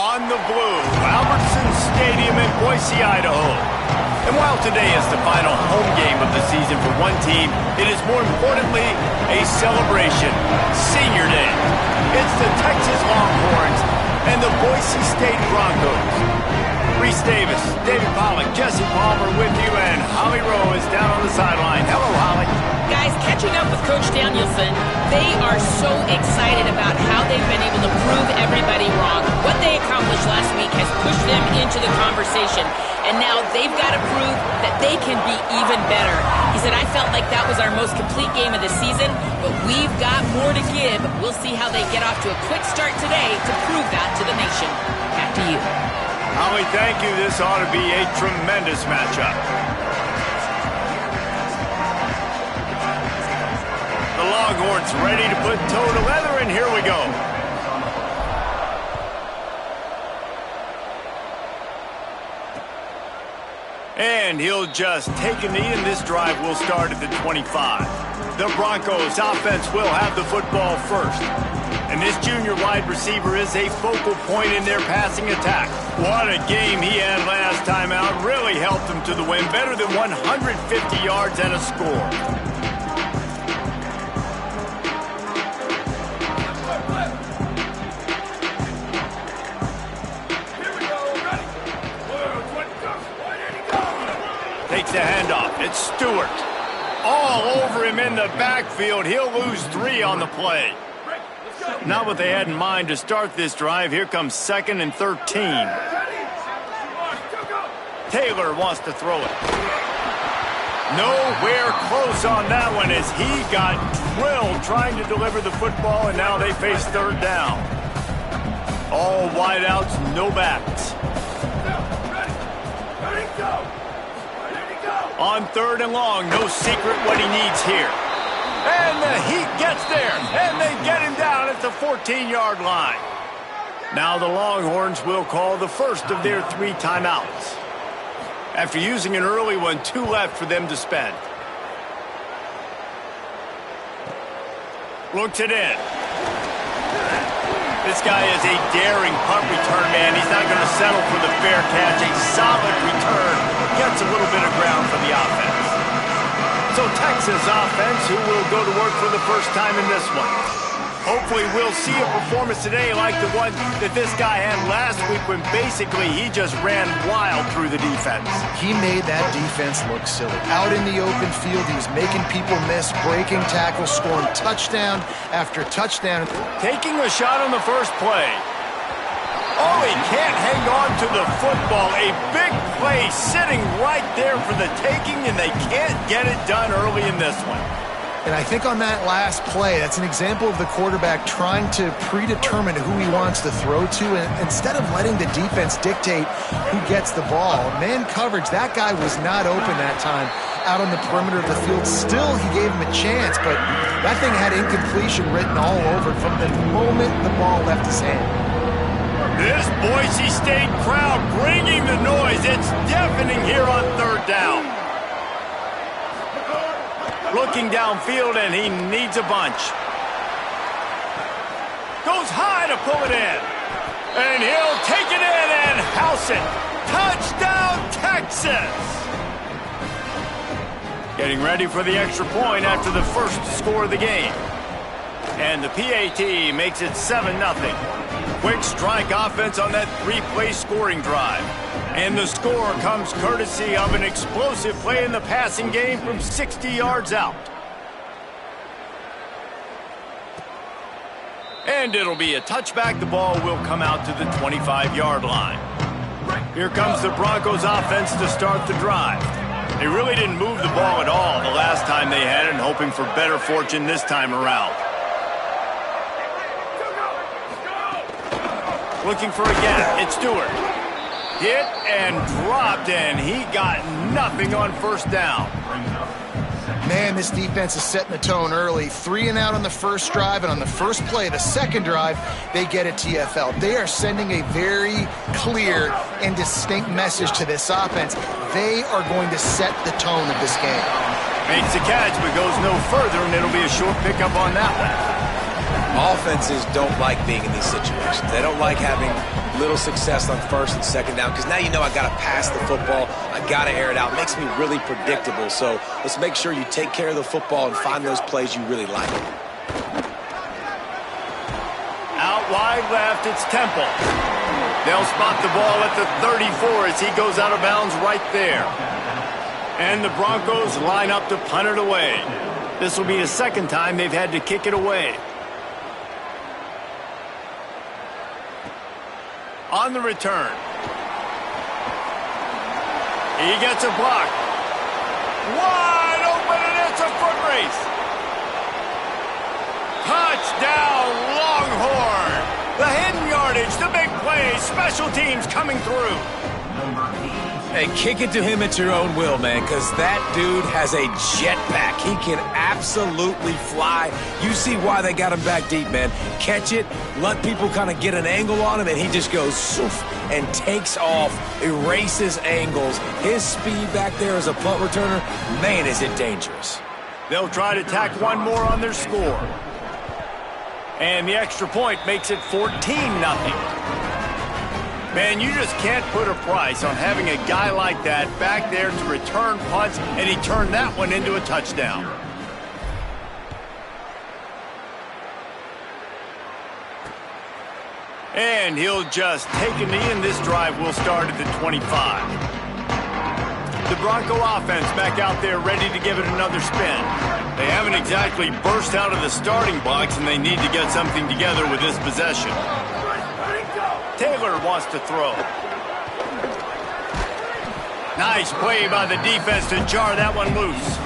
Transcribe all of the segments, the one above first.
on the blue, Albertson Stadium in Boise, Idaho. And while today is the final home game of the season for one team, it is more importantly a celebration, Senior Day. It's the Texas Longhorns and the Boise State Broncos. Reese Davis, David Pollack, Jesse Palmer with you, and Holly Rowe is down on the sideline. Hello, Holly. Guys, catching up with Coach Danielson, they are so excited about how they've been able to prove everybody wrong. What they accomplished last week has pushed them into the conversation, and now they've got to prove that they can be even better. He said, I felt like that was our most complete game of the season, but we've got more to give. We'll see how they get off to a quick start today to prove that to the nation. Back to you. Holly, thank you. This ought to be a tremendous matchup. The Longhorns ready to put toe to leather, and here we go. And he'll just take a knee, and this drive will start at the 25. The Broncos offense will have the football first. And this junior wide receiver is a focal point in their passing attack. What a game he had last time out. Really helped him to the win. Better than 150 yards and a score. Takes the handoff. It's Stewart. All over him in the backfield. He'll lose 3 on the play. Not what they had in mind to start this drive. Here comes 2nd and 13. Taylor wants to throw it. Nowhere close on that one as he got drilled trying to deliver the football, and now they face 3rd down. All wideouts, no backs. On 3rd and long, no secret what he needs here. And the Heat gets there, and they get him down at the 14-yard line. Now the Longhorns will call the first of their 3 timeouts. After using an early one, 2 left for them to spend. Looks it in. This guy is a daring punt return man. He's not going to settle for the fair catch. A solid return. Gets a little bit of ground for the offense. So Texas offense, who will go to work for the first time in this one. Hopefully we'll see a performance today like the one that this guy had last week when basically he just ran wild through the defense. He made that defense look silly. Out in the open field, he was making people miss, breaking tackles, scoring touchdown after touchdown. Taking a shot on the first play. Oh, he can't hang on to the football. A big play sitting right there for the taking, and they can't get it done early in this one. And I think on that last play, that's an example of the quarterback trying to predetermine who he wants to throw to, and instead of letting the defense dictate who gets the ball. Man coverage, that guy was not open that time out on the perimeter of the field. Still, he gave him a chance, but that thing had incompletion written all over it from the moment the ball left his hand. This Boise State crowd bringing the noise. It's deafening here on 3rd down. Looking downfield, and he needs a bunch. Goes high to pull it in. And he'll take it in and house it. Touchdown, Texas! Getting ready for the extra point after the first score of the game. And the PAT makes it 7-0. Quick strike offense on that 3-play scoring drive. And the score comes courtesy of an explosive play in the passing game from 60 yards out. And it'll be a touchback. The ball will come out to the 25-yard line. Here comes the Broncos offense to start the drive. They really didn't move the ball at all the last time they had it, and hoping for better fortune this time around. Looking for a gap. It's Stewart. Hit and dropped, and he got nothing on 1st down. Man, this defense is setting the tone early. 3 and out on the first drive, and on the first play, the second drive, they get a TFL. They are sending a very clear and distinct message to this offense. They are going to set the tone of this game. Makes the catch, but goes no further, and it'll be a short pickup on that one. Offenses don't like being in these situations. They don't like having little success on first and second down because now you know I got to pass the football. I got to air it out. It makes me really predictable. So let's make sure you take care of the football and find those plays you really like. Out wide left, it's Temple. They'll spot the ball at the 34 as he goes out of bounds right there. And the Broncos line up to punt it away. This will be the second time they've had to kick it away. On the return. He gets a block. Wide open, and it's a foot race. Touchdown, Longhorn. The hidden yardage, the big play, special teams coming through. Hey, kick it to him at your own will, man, because that dude has a jetpack. He can absolutely fly. You see why they got him back deep, man. Catch it, let people kind of get an angle on him, and he just goes soof and takes off, erases angles. His speed back there as a punt returner, man, is it dangerous. They'll try to tack one more on their score. And the extra point makes it 14-0. Man, you just can't put a price on having a guy like that back there to return punts, and he turned that one into a touchdown. And he'll just take a knee, and this drive will start at the 25. The Bronco offense back out there ready to give it another spin. They haven't exactly burst out of the starting blocks, and they need to get something together with this possession. Taylor wants to throw. Nice play by the defense to jar that one loose.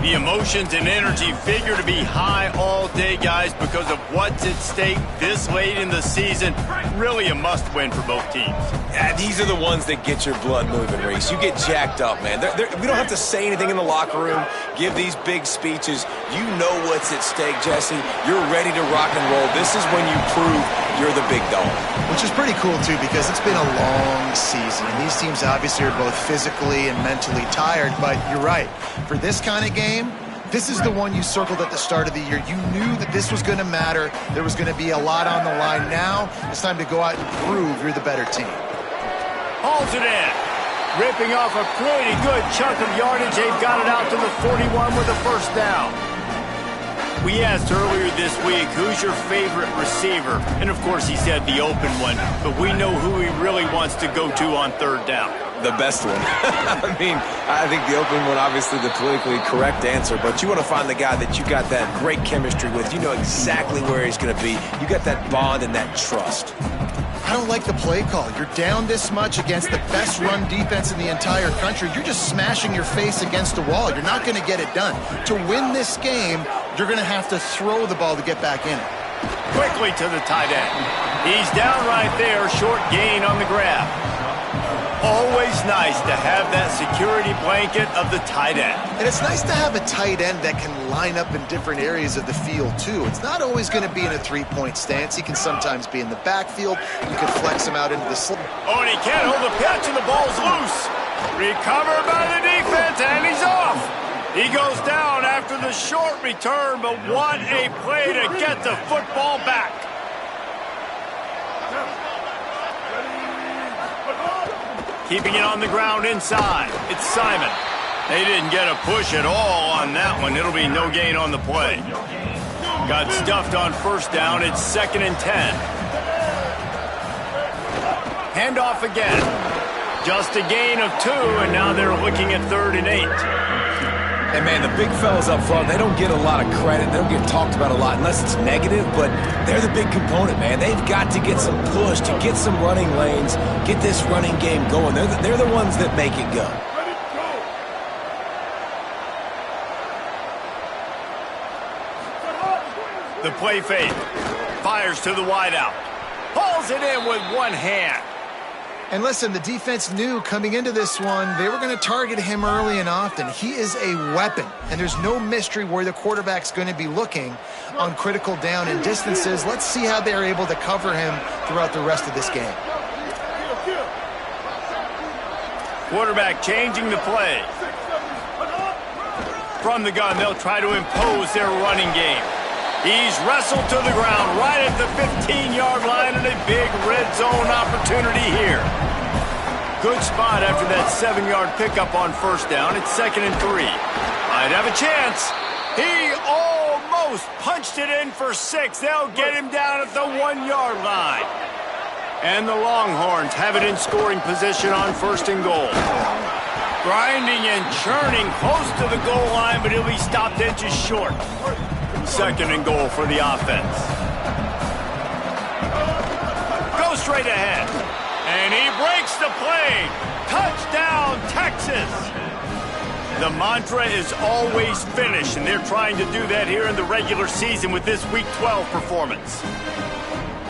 The emotions and energy figure to be high all day, guys, because of what's at stake this late in the season. Really a must-win for both teams. Yeah, these are the ones that get your blood moving, Reese. You get jacked up, man. We don't have to say anything in the locker room, give these big speeches. You know what's at stake, Jesse. You're ready to rock and roll. This is when you prove you're the big dog. Which is pretty cool, too, because it's been a long season. And these teams obviously are both physically and mentally tired, but you're right. For this kind of game, this is the one you circled at the start of the year. You knew that this was going to matter. There was going to be a lot on the line. Now it's time to go out and prove you're the better team. Hauls it in. Ripping off a pretty good chunk of yardage. They've got it out to the 41 with a first down. We asked earlier this week, who's your favorite receiver? And, of course, he said the open one. But we know who he really wants to go to on third down. The best one. I mean, I think the open one, obviously the politically correct answer, but you want to find the guy that you got that great chemistry with. You know exactly where he's going to be. You got that bond and that trust. I don't like the play call. You're down this much against the best run defense in the entire country. You're just smashing your face against a wall. You're not going to get it done. To win this game, you're going to have to throw the ball to get back in it. Quickly to the tight end. He's down right there, short gain on the grab. Always nice to have that security blanket of the tight end. And it's nice to have a tight end that can line up in different areas of the field, too. It's not always going to be in a three-point stance. He can sometimes be in the backfield. You can flex him out into the slot. Oh, and he can't hold the pitch, and the ball's loose. Recovered by the defense, and he's off. He goes down after the short return, but what a play to get the football back. Keeping it on the ground inside. It's Simon. They didn't get a push at all on that one. It'll be no gain on the play. Got stuffed on first down. It's 2nd and 10. Handoff again. Just a gain of 2, and now they're looking at 3rd and 8. And, man, the big fellas up front, they don't get a lot of credit. They don't get talked about a lot unless it's negative, but they're the big component, man. They've got to get some push, to get some running lanes, get this running game going. They're the ones that make it go. The play fake. Fires to the wideout. Pulls it in with one hand. And listen, the defense knew coming into this one, they were going to target him early and often. He is a weapon, and there's no mystery where the quarterback's going to be looking on critical down and distances. Let's see how they're able to cover him throughout the rest of this game. Quarterback changing the play. From the gun, they'll try to impose their running game. He's wrestled to the ground right at the 15-yard line, and a big red zone opportunity here. Good spot after that 7-yard pickup on first down. It's 2nd and 3. Might have a chance. He almost punched it in for 6. They'll get him down at the 1-yard line. And the Longhorns have it in scoring position on 1st and goal. Grinding and churning close to the goal line, but he'll be stopped inches short. 2nd and goal for the offense. Go straight ahead. And he breaks the play. Touchdown, Texas. The mantra is always finish, and they're trying to do that here in the regular season with this Week 12 performance.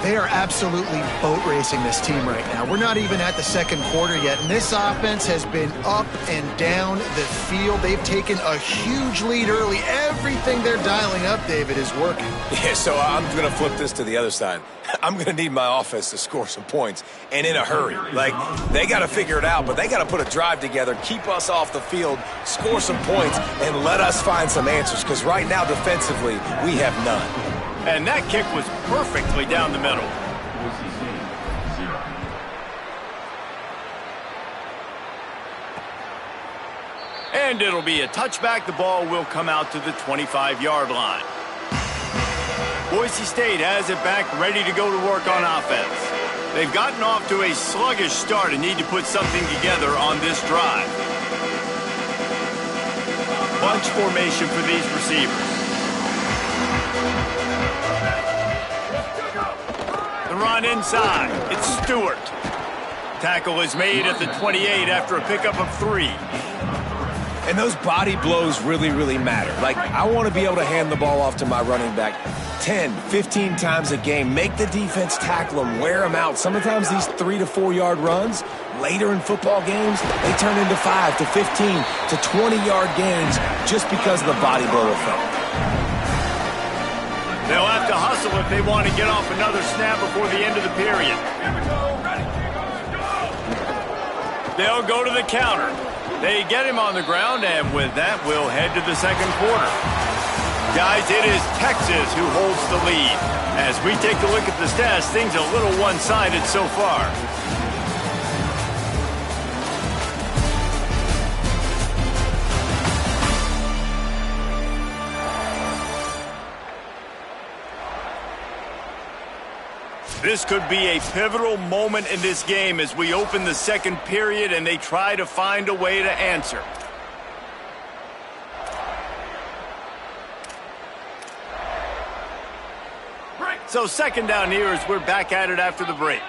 They are absolutely boat racing this team right now. We're not even at the 2nd quarter yet, and this offense has been up and down the field. They've taken a huge lead early. Everything they're dialing up, David, is working. Yeah, so I'm going to flip this to the other side. I'm going to need my offense to score some points, and in a hurry. Like, they got to figure it out, but they got to put a drive together, keep us off the field, score some points, and let us find some answers, because right now, defensively, we have none. And that kick was perfectly down the middle. And it'll be a touchback. The ball will come out to the 25-yard line. Boise State has it back, ready to go to work on offense. They've gotten off to a sluggish start and need to put something together on this drive. Bunch formation for these receivers. The run inside. It's Stewart. Tackle is made at the 28 after a pickup of 3. And those body blows really, really matter. Like, I want to be able to hand the ball off to my running back 10, 15 times a game. Make the defense tackle them, wear them out. Sometimes these 3 to 4 yard runs, later in football games, they turn into 5 to 15 to 20-yard gains just because of the body blow effect. They'll have to hustle if they want to get off another snap before the end of the period. They'll go to the counter. They get him on the ground, and with that, we'll head to the 2nd quarter. Guys, it is Texas who holds the lead. As we take a look at the stats, things a little one-sided so far. This could be a pivotal moment in this game as we open the 2nd period and they try to find a way to answer. So 2nd down here as we're back at it after the break.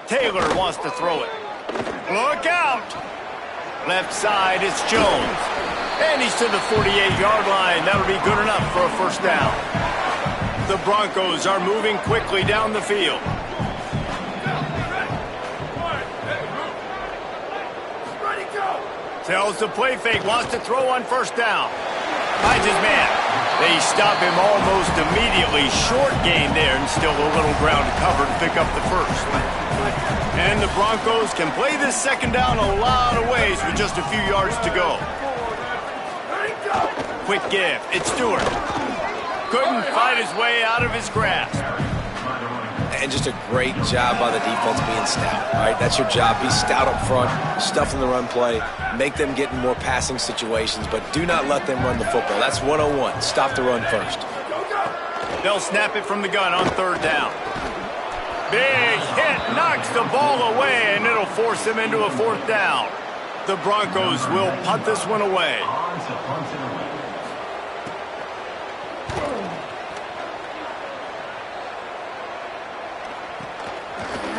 Taylor wants to throw it. Look out! Left side, it's Jones. And he's to the 48-yard line. That'll be good enough for a 1st down. The Broncos are moving quickly down the field. Tells the play fake, wants to throw on 1st down. Finds his man. They stop him almost immediately. Short gain there, and still a little ground to cover to pick up the 1st. And the Broncos can play this 2nd down a lot of ways with just a few yards to go. Quick give. It's Stewart. Couldn't fight his way out of his grasp. And just a great job by the defense being stout, right? That's your job. Be stout up front, stuff in the run play, make them get in more passing situations, but do not let them run the football. That's 101. Stop the run first. They'll snap it from the gun on 3rd down. Big hit, knocks the ball away, and it'll force them into a 4th down. The Broncos will punt this one away.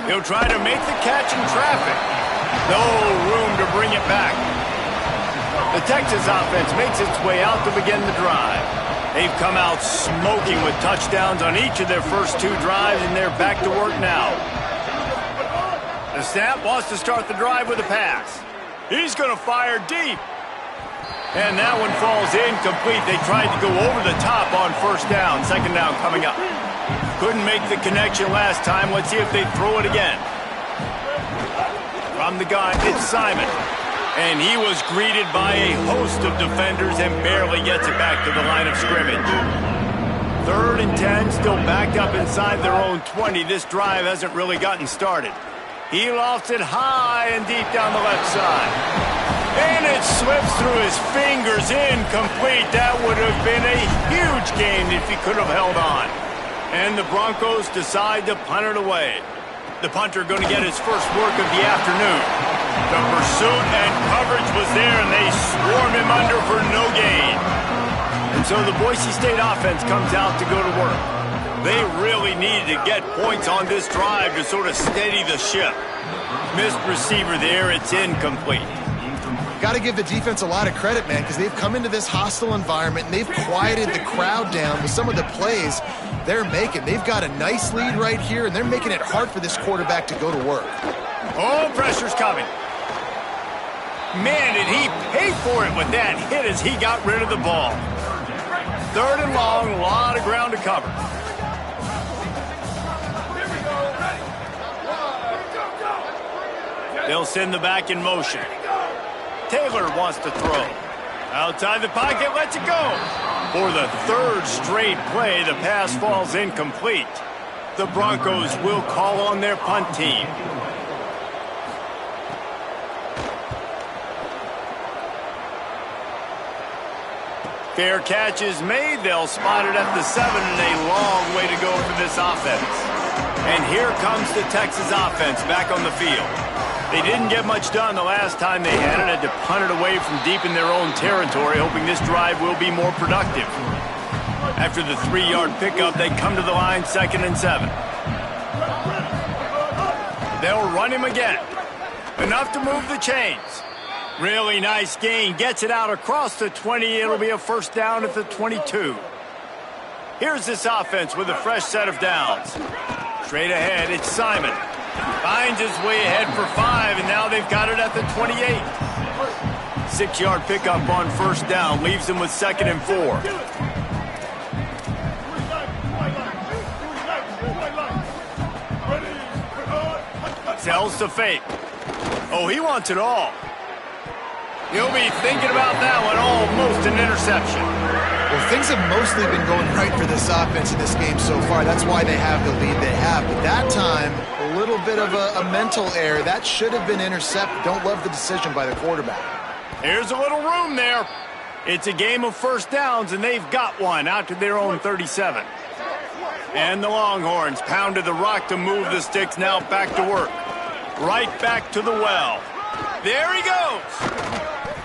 He'll try to make the catch in traffic. No room to bring it back. The Texas offense makes its way out to begin the drive. They've come out smoking with touchdowns on each of their first 2 drives, and they're back to work now. The snap wants to start the drive with a pass. He's going to fire deep. And that one falls incomplete. They tried to go over the top on 1st down. 2nd down coming up. Couldn't make the connection last time. Let's see if they throw it again. From the gun, it's Simon. And he was greeted by a host of defenders and barely gets it back to the line of scrimmage. 3rd and 10, still backed up inside their own 20. This drive hasn't really gotten started. He lofts it high and deep down the left side. And it slips through his fingers, incomplete. That would have been a huge gain if he could have held on. And the Broncos decide to punt it away. The punter going to get his first work of the afternoon. The pursuit and coverage was there, and they swarm him under for no gain. And so the Boise State offense comes out to go to work. They really needed to get points on this drive to sort of steady the ship. Missed receiver there, it's incomplete. Got to give the defense a lot of credit, man, because they've come into this hostile environment and they've quieted the crowd down with some of the plays they're making. They've got a nice lead right here, and they're making it hard for this quarterback to go to work. Oh, pressure's coming. Man, did he pay for it with that hit as he got rid of the ball. 3rd and long, a lot of ground to cover. They'll send the back in motion. Taylor wants to throw. Outside the pocket, lets it go. For the 3rd straight play, the pass falls incomplete. The Broncos will call on their punt team. Fair catch is made. They'll spot it at the 7, and a long way to go for this offense. And here comes the Texas offense back on the field. They didn't get much done the last time they had it. Had to punt it away from deep in their own territory, hoping this drive will be more productive. After the 3-yard pickup, they come to the line 2nd and 7. They'll run him again. Enough to move the chains. Really nice gain. Gets it out across the 20. It'll be a first down at the 22. Here's this offense with a fresh set of downs. Straight ahead, it's Simon. Finds his way ahead for 5, and now they've got it at the 28. 6-yard pickup on first down. Leaves them with 2nd and 4. Tells to fake. Oh, he wants it all. He'll be thinking about that one. Almost an interception. Well, things have mostly been going right for this offense in this game so far. That's why they have the lead they have. But that time, a little bit of a mental error. That should have been intercepted. Don't love the decision by the quarterback. Here's a little room there. It's a game of first downs, and they've got one out to their own 37. And the Longhorns pounded the rock to move the sticks. Now back to work. Right back to the well. There he goes.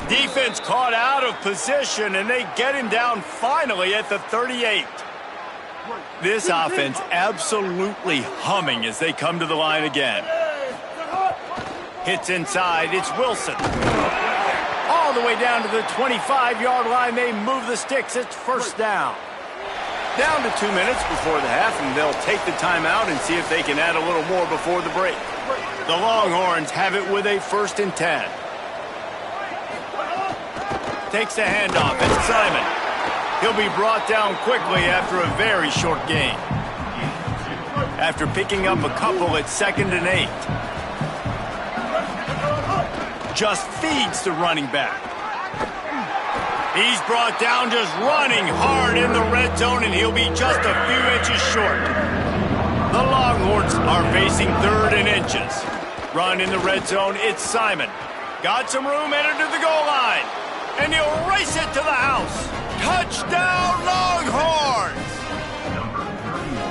Defense caught out of position, and they get him down finally at the 38. This offense absolutely humming as they come to the line again. Hits inside. It's Wilson. All the way down to the 25-yard line. They move the sticks. It's first down. Down to 2 minutes before the half, and they'll take the timeout and see if they can add a little more before the break. The Longhorns have it with a 1st and 10. Takes the handoff. It's Simon. He'll be brought down quickly after a very short gain. After picking up a couple at 2nd and 8. Just feeds the running back. He's brought down just running hard in the red zone, and he'll be just a few inches short. The Longhorns are facing 3rd and inches. Run in the red zone. It's Simon. Got some room, entered to the goal line. And he'll race it to the house. Touchdown, Longhorns!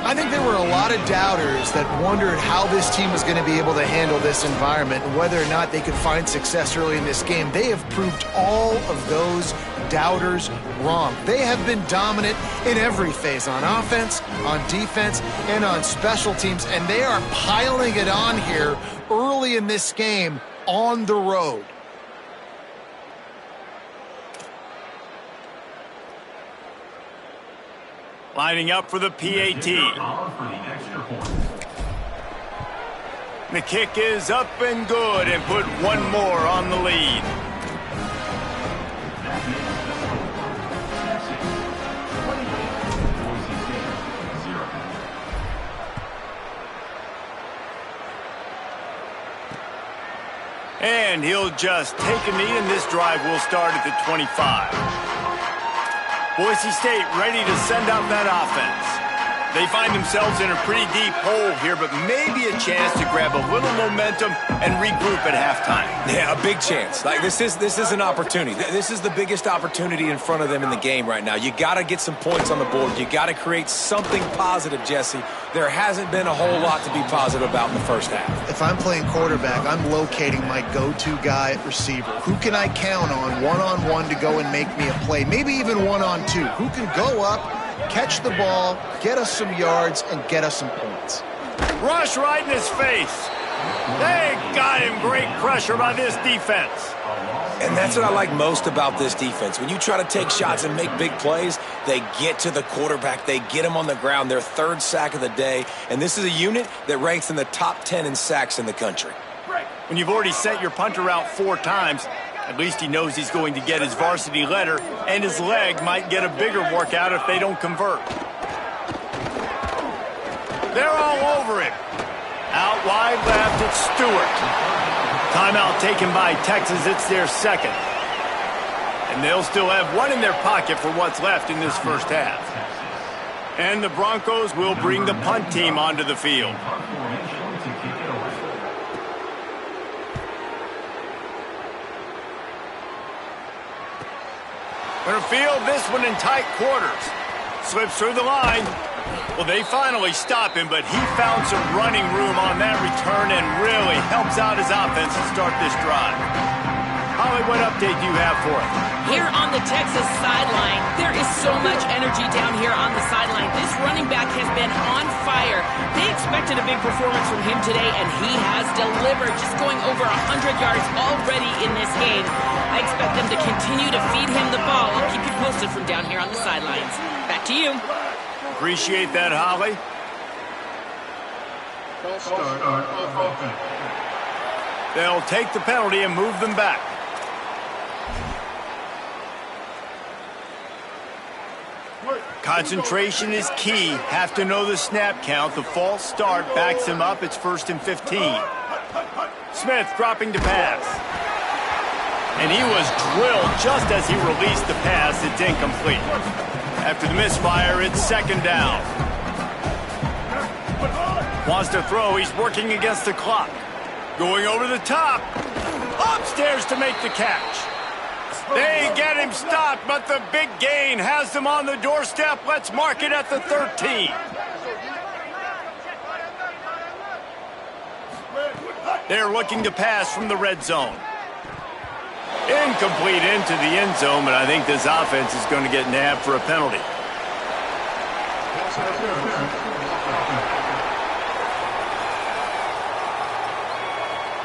I think there were a lot of doubters that wondered how this team was going to be able to handle this environment and whether or not they could find success early in this game. They have proved all of those doubters wrong. They have been dominant in every phase, on offense, on defense, and on special teams, and they are piling it on here early in this game on the road. Lining up for the PAT. The kick is up and good and put one more on the lead. And he'll just take a knee, and this drive will start at the 25. Boise State ready to send out that offense. They find themselves in a pretty deep hole here, but maybe a chance to grab a little momentum and regroup at halftime. Yeah, a big chance. Like this is an opportunity. This is the biggest opportunity in front of them in the game right now. You got to get some points on the board. You got to create something positive, Jesse. There hasn't been a whole lot to be positive about in the first half. If I'm playing quarterback, I'm locating my go-to guy at receiver. Who can I count on one-on-one to go and make me a play? Maybe even one-on-two. Who can go up, catch the ball, get us some yards, and get us some points? Rush right in his face. They got him. Great pressure by this defense. And that's what I like most about this defense. When you try to take shots and make big plays, they get to the quarterback. They get him on the ground. Their third sack of the day. And this is a unit that ranks in the top 10 in sacks in the country. When you've already sent your punter out 4 times, at least he knows he's going to get his varsity letter, and his leg might get a bigger workout if they don't convert. They're all over him. Out wide left, it's Stewart. Timeout taken by Texas. It's their second. And they'll still have one in their pocket for what's left in this first half. And the Broncos will bring the punt team onto the field. Gonna field this one in tight quarters. Slips through the line. Well, they finally stop him, but he found some running room on that return and really helps out his offense to start this drive. Holly, what update do you have for us? Here on the Texas sideline, there is so much energy down here on the sideline. This running back has been on fire. They expected a big performance from him today, and he has delivered, just going over 100 yards already in this game. I expect them to continue to feed him the ball. I'll keep you posted from down here on the sidelines. Back to you. Appreciate that, Holly. They'll take the penalty and move them back. Concentration is key. Have to know the snap count. The false start backs him up. It's 1st and 15. Smith dropping to pass. And he was drilled just as he released the pass. It's incomplete. After the misfire, it's 2nd down. Wants to throw. He's working against the clock. Going over the top. Upstairs to make the catch. They get him stopped, but the big gain has them on the doorstep. Let's mark it at the 13. They're looking to pass from the red zone. Incomplete into the end zone, but I think this offense is going to get nabbed for a penalty.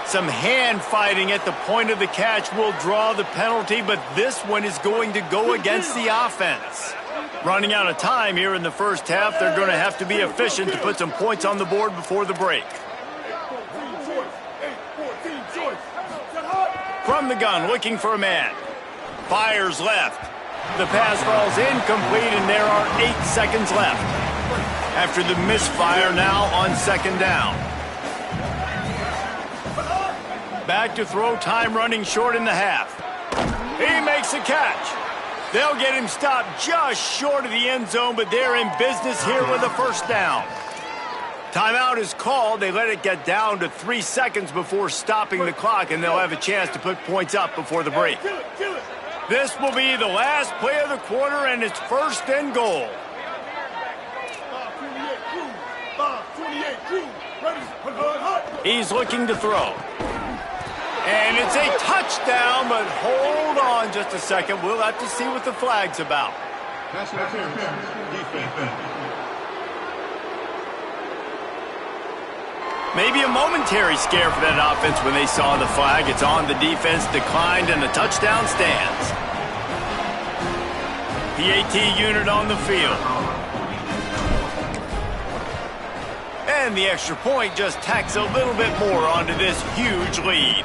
Some hand fighting at the point of the catch will draw the penalty, but this one is going to go against the offense. Running out of time here in the first half, they're going to have to be efficient to put some points on the board before the break. From the gun, looking for a man. Fires left. The pass falls incomplete, and there are 8 seconds left. After the misfire, now on 2nd down. Back to throw, time running short in the half. He makes a catch. They'll get him stopped just short of the end zone, but they're in business here with a 1st down. Timeout is called. They let it get down to 3 seconds before stopping the clock, and they'll have a chance to put points up before the break. This will be the last play of the quarter, and it's 1st and goal. He's looking to throw. And it's a touchdown, but hold on just a second. We'll have to see what the flag's about. Maybe a momentary scare for that offense when they saw the flag. It's on, the defense declined, and the touchdown stands. PAT unit on the field. And the extra point just tacks a little bit more onto this huge lead.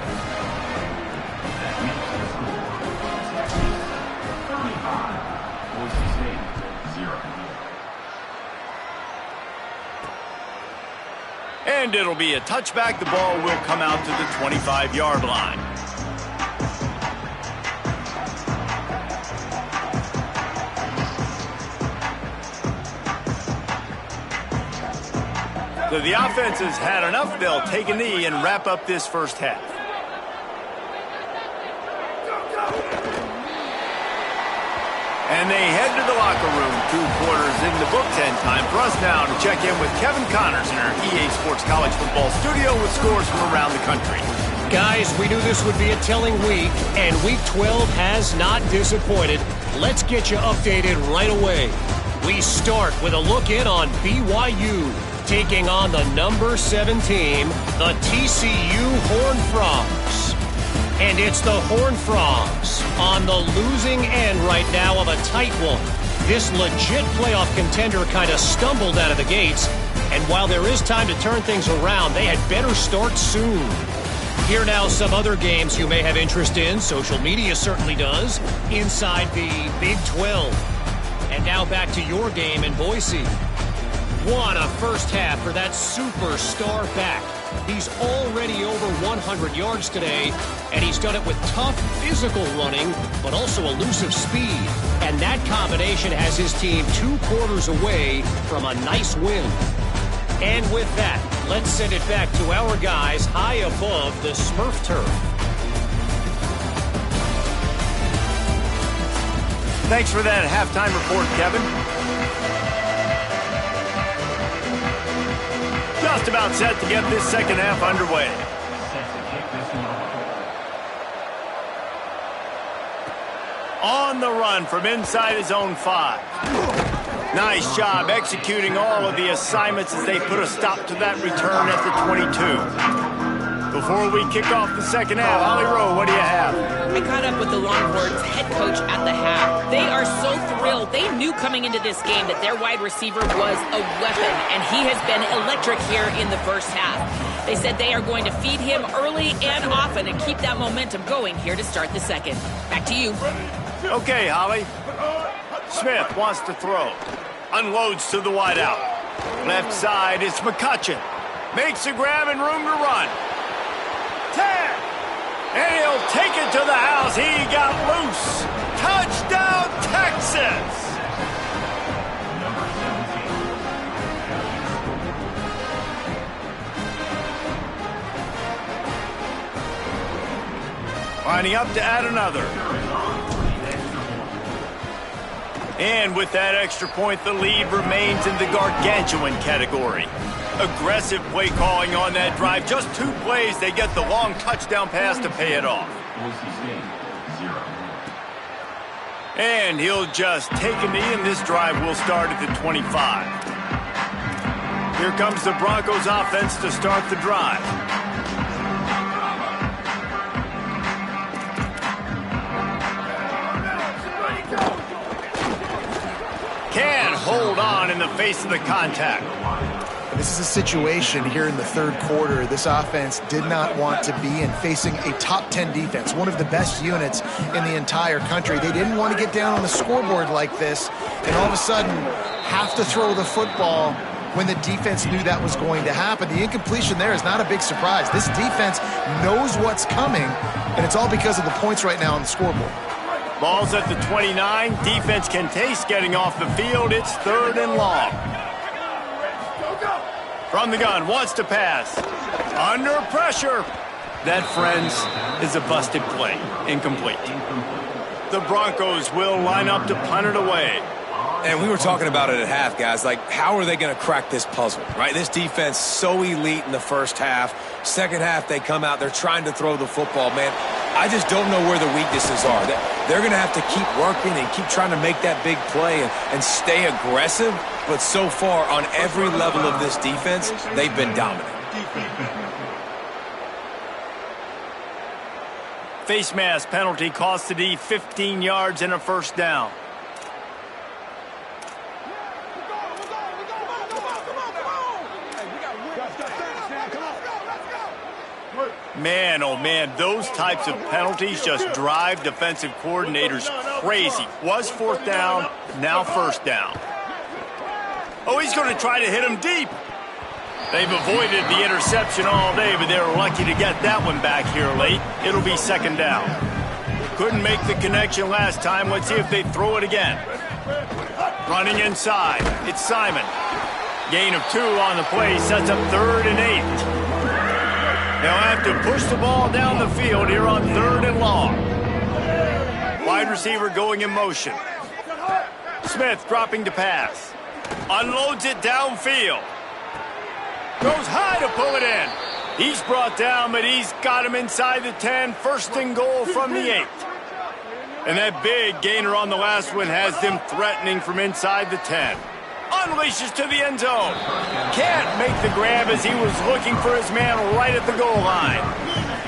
And And it'll be a touchback. The ball will come out to the 25-yard line. So the offense has had enough. They'll take a knee and wrap up this first half. And they head to the locker room. 2 quarters in the books, and time for us now to check in with Kevin Connors in our EA Sports College Football studio with scores from around the country. Guys, we knew this would be a telling week, and Week 12 has not disappointed. Let's get you updated right away. We start with a look in on BYU, taking on the number 7 team, the TCU Horned Frogs. And it's the Horned Frogs on the losing end right now of a tight one. This legit playoff contender kind of stumbled out of the gates, and while there is time to turn things around, they had better start soon. Here now some other games you may have interest in. Social media certainly does. Inside the Big 12. And now back to your game in Boise. What a first half for that superstar back. He's already over 100 yards today, and he's done it with tough physical running, but also elusive speed. And that combination has his team 2 quarters away from a nice win. And with that, let's send it back to our guys high above the Smurf turf. Thanks for that halftime report, Kevin. Just about set to get this second half underway. On the run from inside his own 5. Nice job executing all of the assignments as they put a stop to that return at the 22. Before we kick off the second half, Holly Rowe, what do you have? I caught up with the Longhorns head coach at the half. They are so thrilled. They knew coming into this game that their wide receiver was a weapon, and he has been electric here in the first half. They said they are going to feed him early and often and keep that momentum going here to start the second. Back to you. Okay, Holly. Smith wants to throw. Unloads to the wideout. Left side, it's McCutcheon. Makes a grab and room to run. 10. And he'll take it to the house. He got loose. Touchdown, Texas. Lining up to add another. And with that extra point, the lead remains in the gargantuan category. Aggressive play calling on that drive. Just 2 plays, they get the long touchdown pass to pay it off. And he'll just take a knee, and this drive will start at the 25. Here comes the Broncos offense to start the drive. Can hold on in the face of the contact. This is a situation here in the 3rd quarter this offense did not want to be in, facing a top 10 defense, one of the best units in the entire country. They didn't want to get down on the scoreboard like this and all of a sudden have to throw the football when the defense knew that was going to happen. The incompletion there is not a big surprise. This defense knows what's coming, and it's all because of the points right now on the scoreboard. Ball's at the 29. Defense can taste getting off the field. It's 3rd and long. From the gun, wants to pass. Under pressure. That, friends, is a busted play. Incomplete. The Broncos will line up to punt it away. And we were talking about it at half, guys. Like, how are they going to crack this puzzle, right? This defense so elite in the first half. Second half, they come out. They're trying to throw the football, man. I just don't know where the weaknesses are. They're going to have to keep working and keep trying to make that big play and stay aggressive. But so far, on every level of this defense, they've been dominant. Face mask penalty cost the D 15 yards and a first down. Man, oh man, those types of penalties just drive defensive coordinators crazy. Was 4th down, now 1st down. Oh, he's going to try to hit him deep. They've avoided the interception all day, but they were lucky to get that one back here late. It'll be second down. Couldn't make the connection last time. Let's see if they throw it again. Running inside. It's Simon. Gain of 2 on the play. Sets up 3rd and 8. They'll have to push the ball down the field here on 3rd and long. Wide receiver going in motion. Smith dropping to pass. Unloads it downfield. Goes high to pull it in. He's brought down, but he's got him inside the 10. 1st and goal from the 8. And that big gainer on the last one has them threatening from inside the 10. Unleashes to the end zone. Can't make the grab as he was looking for his man right at the goal line.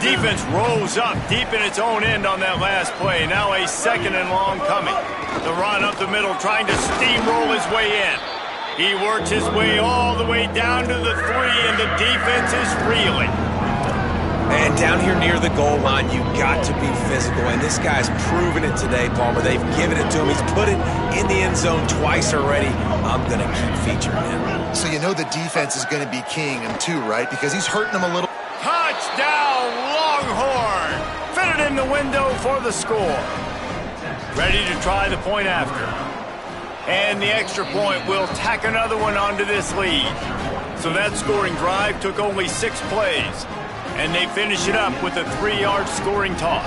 Defense rolls up deep in its own end on that last play. Now a 2nd and long coming. The run up the middle, trying to steamroll his way in. He works his way all the way down to the 3, and the defense is reeling. And down here near the goal line, you got to be physical, and this guy's proven it today, Palmer. They've given it to him. He's put it in the end zone twice already. I'm going to keep featuring him. So you know the defense is going to be keying him too, right? Because he's hurting him a little. Touchdown, Longhorn! Fitted in the window for the score. Ready to try the point after. And the extra point will tack another one onto this lead. So that scoring drive took only 6 plays. And they finish it up with a 3-yard scoring toss.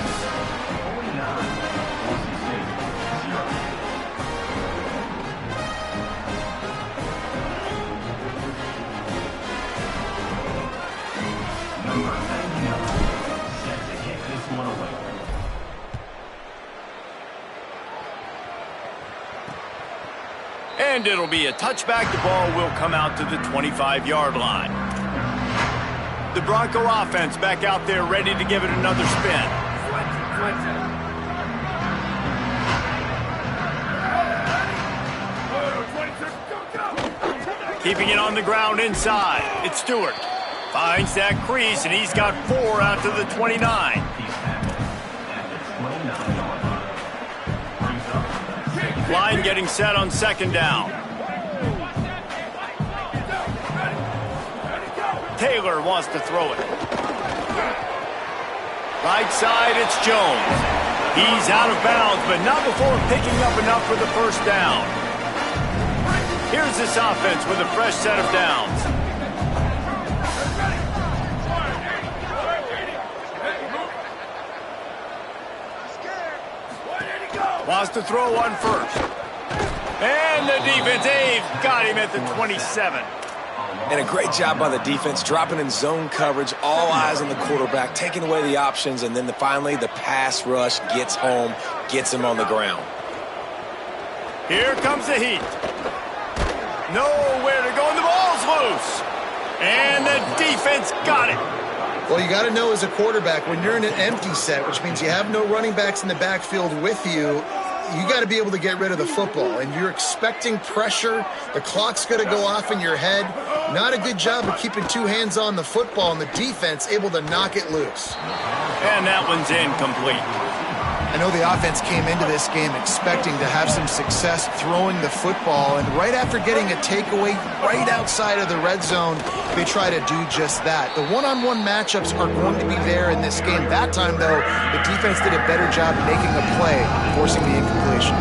And it'll be a touchback. The ball will come out to the 25-yard line. The Bronco offense back out there ready to give it another spin. Keeping it on the ground inside. It's Stewart. Finds that crease, and he's got 4 out to the 29. Line getting set on 2nd down. Taylor wants to throw it. Right side, it's Jones. He's out of bounds, but not before picking up enough for the 1st down. Here's this offense with a fresh set of downs. Wants to throw on 1st. And the defense, they've got him at the 27. And a great job by the defense, dropping in zone coverage, all eyes on the quarterback, taking away the options, and then finally the pass rush gets home, gets him on the ground. Here comes the heat. Nowhere to go, and the ball's loose. And the defense got it. Well, you got to know as a quarterback, when you're in an empty set, which means you have no running backs in the backfield with you, you got to be able to get rid of the football. And you're expecting pressure. The clock's going to go off in your head. Not a good job of keeping 2 hands on the football, and the defense able to knock it loose. And that one's incomplete. I know the offense came into this game expecting to have some success throwing the football, and right after getting a takeaway right outside of the red zone, they try to do just that. The one-on-one matchups are going to be there in this game. That time, though, the defense did a better job making a play, forcing the incompletion.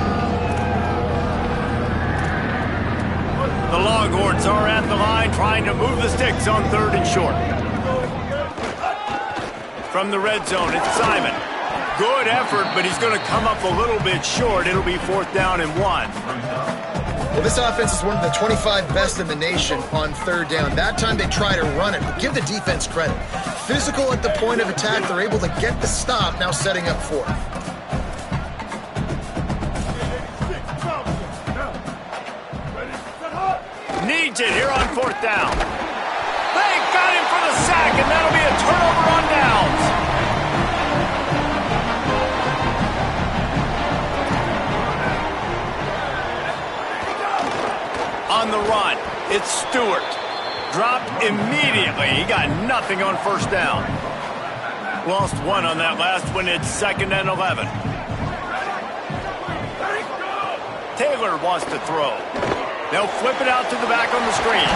The Longhorns are at the line trying to move the sticks on 3rd and short. From the red zone, it's Simon. Good effort, but he's going to come up a little bit short. It'll be 4th down and 1. Well, this offense is one of the 25 best in the nation on 3rd down. That time they try to run it, but give the defense credit. Physical at the point of attack, they're able to get the stop, now setting up 4th. Needs it here on 4th down. They got him for the sack, and that'll be a turnover on downs. On the run, it's Stewart. Dropped immediately. He got nothing on 1st down. Lost 1 on that last one. It's 2nd and 11. Taylor wants to throw. They'll flip it out to the back on the screen.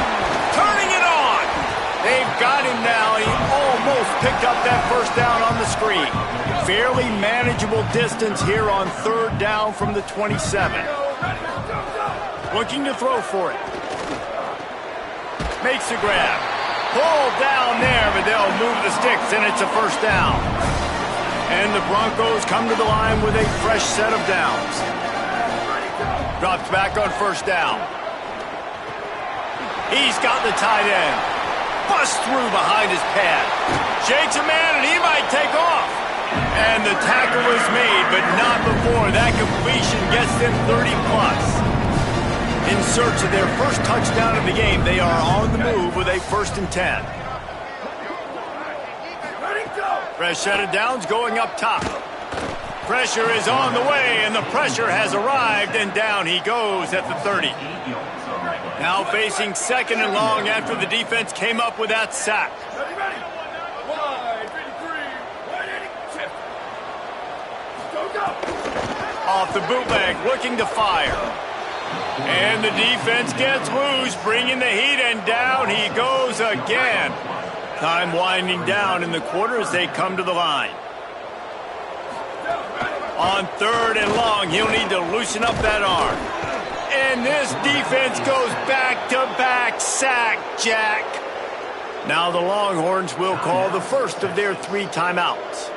Turning it on. Broncos picked up that first down on the screen. Fairly manageable distance here on 3rd down from the 27. Looking to throw for it. Makes the grab. Pulled down there, but they'll move the sticks, and it's a first down. And the Broncos come to the line with a fresh set of downs. Drops back on first down. He's got the tight end. Busts through behind his pad. Shakes a man, and he might take off. And the tackle is made, but not before that completion gets them 30+. In search of their first touchdown of the game, they are on the move with a 1st and 10. Fresh set of downs going up top. Pressure is on the way, and the pressure has arrived, and down he goes at the 30. Now facing 2nd and long after the defense came up with that sack. Off the bootleg, looking to fire. And the defense gets loose, bringing the heat, and down he goes again. Time winding down in the quarter as they come to the line. On 3rd and long, he'll need to loosen up that arm. And this defense goes back-to-back sack, Jack. Now the Longhorns will call the first of their 3 timeouts.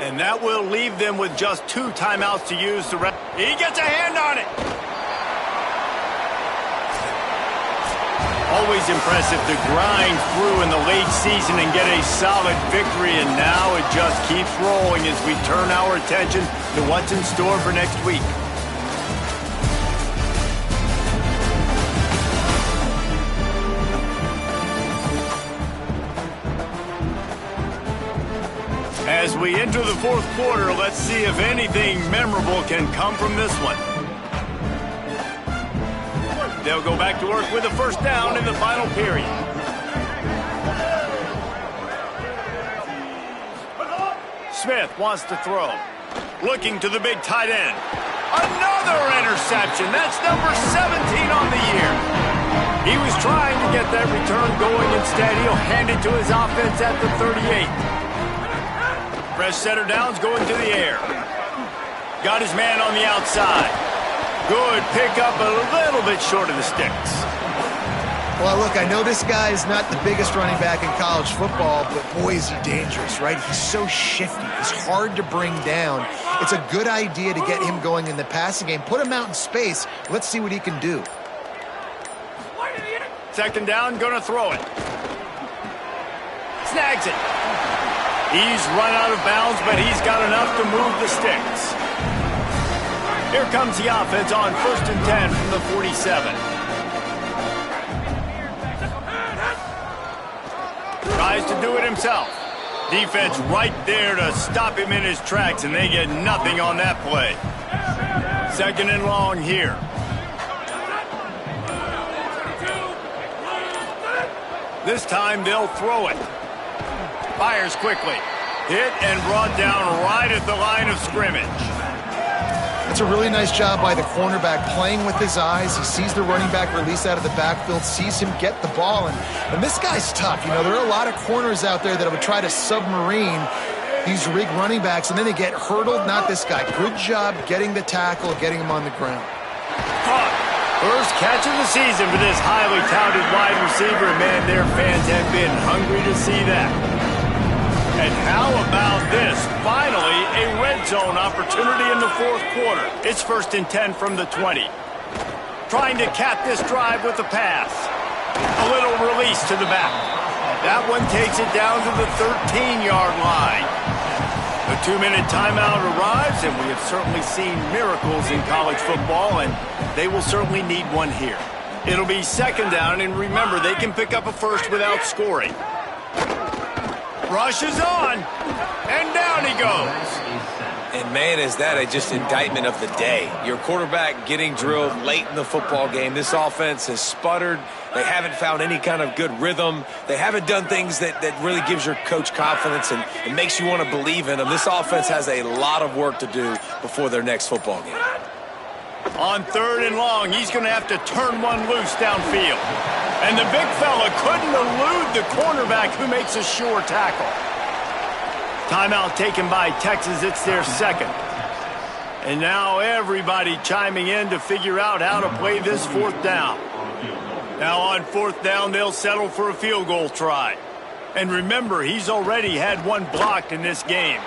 And that will leave them with just 2 timeouts to use. He gets a hand on it. Always impressive to grind through in the late season and get a solid victory, and now it just keeps rolling as we turn our attention to what's in store for next week. As we enter the 4th quarter, let's see if anything memorable can come from this one. They'll go back to work with a first down in the final period. Smith wants to throw. Looking to the big tight end. Another interception. That's number 17 on the year. He was trying to get that return going. Instead, he'll hand it to his offense at the 38. Fresh set of downs going to the air. Got his man on the outside. Good pickup, a little bit short of the sticks. Well, look, I know this guy is not the biggest running back in college football, but boy, is he dangerous, right? He's so shifty. He's hard to bring down. It's a good idea to get him going in the passing game. Put him out in space. Let's see what he can do. 2nd down, going to throw it. Snags it. He's run out of bounds, but he's got enough to move the sticks. Here comes the offense on 1st and 10 from the 47. Tries to do it himself. Defense right there to stop him in his tracks, and they get nothing on that play. 2nd and long here. This time they'll throw it. Fires quickly. Hit and brought down right at the line of scrimmage. It's a really nice job by the cornerback playing with his eyes. He sees the running back release out of the backfield, sees him get the ball, and this guy's tough. You know, there are a lot of corners out there that would try to submarine these rig running backs, and then they get hurdled. Not this guy. Good job getting the tackle, getting him on the ground. First catch of the season for this highly touted wide receiver. Man, their fans have been hungry to see that. And how about this? Finally, a red zone opportunity in the 4th quarter. It's 1st and 10 from the 20. Trying to cap this drive with the pass. A little release to the back. That one takes it down to the 13-yard line. The 2-minute timeout arrives, and we have certainly seen miracles in college football, and they will certainly need one here. It'll be 2nd down, and remember, they can pick up a first without scoring. Rushes on, and down he goes. And man, is that just indictment of the day. Your quarterback getting drilled late in the football game. This offense has sputtered. They haven't found any kind of good rhythm. They haven't done things that really gives your coach confidence and makes you want to believe in them. This offense has a lot of work to do before their next football game. On 3rd and long, he's going to have to turn one loose downfield. And the big fella couldn't elude the cornerback who makes a sure tackle. Timeout taken by Texas. It's their second. And now everybody chiming in to figure out how to play this fourth down. Now on fourth down, they'll settle for a field goal try. And remember, he's already had one blocked in this game.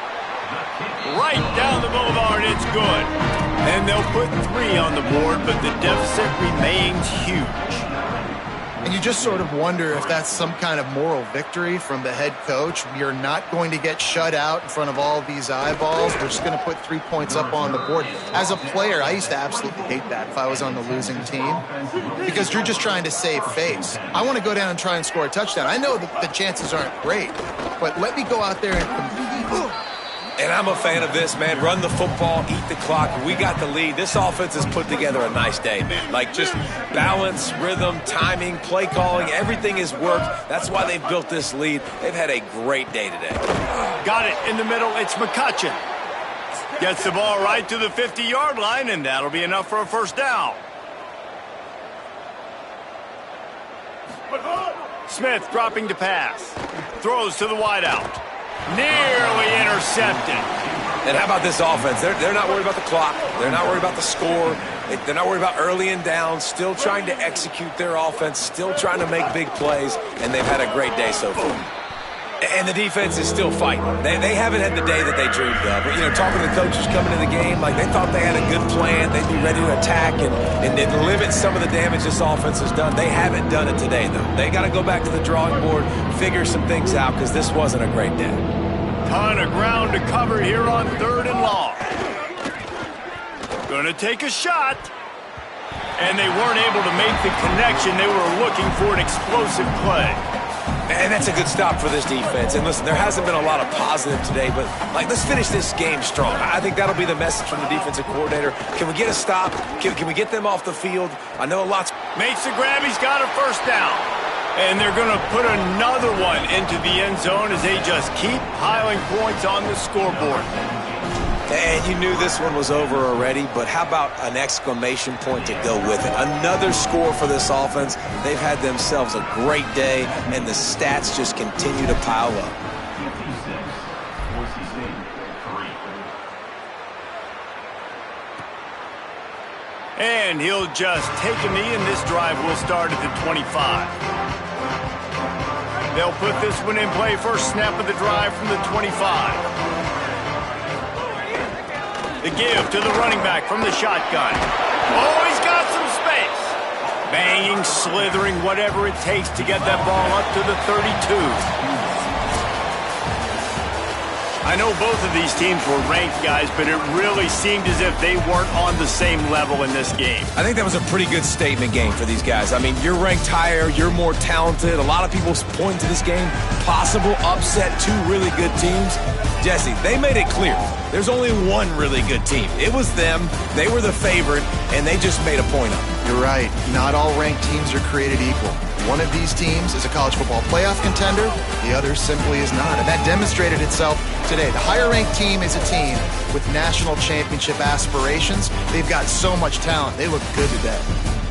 Right down the boulevard, it's good. And they'll put 3 on the board, but the deficit remains huge. And you just sort of wonder if that's some kind of moral victory from the head coach. You're not going to get shut out in front of all these eyeballs. We're just going to put 3 points up on the board. As a player, I used to absolutely hate that if I was on the losing team, because you're just trying to save face. I want to go down and try and score a touchdown. I know that the chances aren't great, but let me go out there and compete. And I'm a fan of this, man. Run the football, eat the clock. We got the lead. This offense has put together a nice day, man. Like, just balance, rhythm, timing, play calling, everything has worked. That's why they've built this lead. They've had a great day today. Got it in the middle. It's McCutcheon. Gets the ball right to the 50-yard line, and that'll be enough for a first down. Smith dropping to pass. Throws to the wideout. Nearly intercepted. And how about this offense? They're not worried about the clock. They're not worried about the score. They're not worried about early and down. Still trying to execute their offense. Still trying to make big plays. And they've had a great day so far. And the defense is still fighting. They haven't had the day that they dreamed of. But, you know, talking to the coaches coming into the game, like, they thought they had a good plan. They'd be ready to attack and limit some of the damage this offense has done. They haven't done it today, though. They got to go back to the drawing board, figure some things out, because this wasn't a great day. Ton of ground to cover here on 3rd and long. Gonna take a shot. And they weren't able to make the connection. They were looking for an explosive play. And that's a good stop for this defense. And listen, there hasn't been a lot of positive today, but, like, let's finish this game strong. I think that'll be the message from the defensive coordinator. Can we get a stop? Can we get them off the field? I know lots. Makes the grab. He's got a first down. And they're going to put another one into the end zone as they just keep piling points on the scoreboard. And you knew this one was over already, but how about an exclamation point to go with it? Another score for this offense. They've had themselves a great day, and the stats just continue to pile up. And he'll just take a knee, and this drive will start at the 25. They'll put this one in play. First snap of the drive from the 25. The give to the running back from the shotgun. Oh, he's got some space. Banging, slithering, whatever it takes to get that ball up to the 32. I know both of these teams were ranked, guys, but it really seemed as if they weren't on the same level in this game. I think that was a pretty good statement game for these guys. I mean, you're ranked higher, you're more talented. A lot of people point to this game, possible upset, 2 really good teams. Jesse, they made it clear. There's only one really good team. It was them. They were the favorite, and they just made a point of it. You're right. Not all ranked teams are created equal. One of these teams is a college football playoff contender. The other simply is not. And that demonstrated itself today. The higher-ranked team is a team with national championship aspirations. They've got so much talent. They look good today.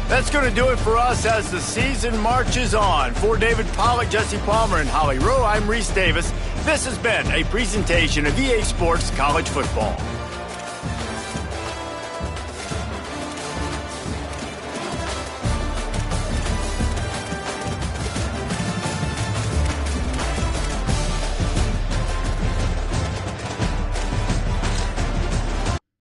That's going to do it for us as the season marches on. For David Pollack, Jesse Palmer, and Holly Rowe, I'm Reese Davis. This has been a presentation of EA Sports College Football.